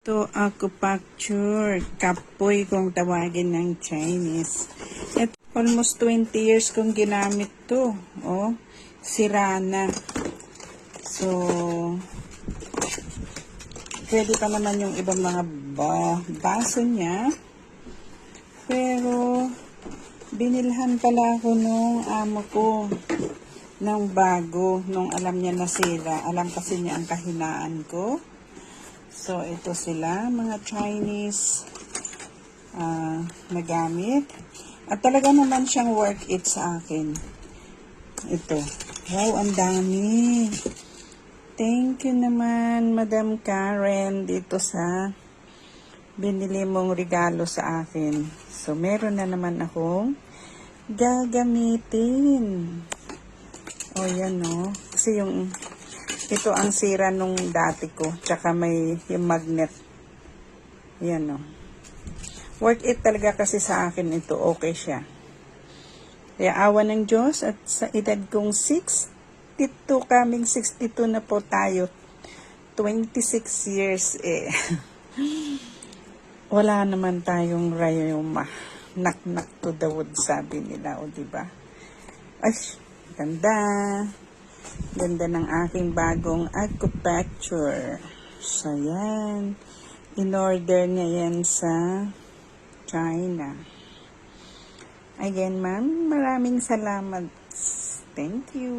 Ito, acupuncture. Kapoy kung tawagin ng Chinese. At almost 20 years kong ginamit to. Oh, sira na. So, pwede pa naman yung ibang mga baso niya. Pero, binilhan pala ako nung amo ko ng bago. Nung alam niya na sira. Alam kasi niya ang kahinaan ko. So, ito sila, mga Chinese na gamit. At talaga naman siyang worth it sa akin. Ito. Wow, ang dami. Thank you naman, Madam Karen, dito sa binili mong regalo sa akin. So, meron na naman akong gagamitin. O, yan o. Kasi ito ang sira nung dati ko. Tsaka may yung magnet. Yan o. Worth it talaga kasi sa akin ito. Okay siya. Kaya awa ng Diyos at sa edad kong 62, coming 62 na po tayo. 26 years eh. Wala naman tayong rayuma. Knock to the wood, sabi nila. O diba? Ay, ganda. Ganda ng aking bagong acupuncture. So, yan. In-order niya yan sa China. Again, ma'am, maraming salamat. Thank you.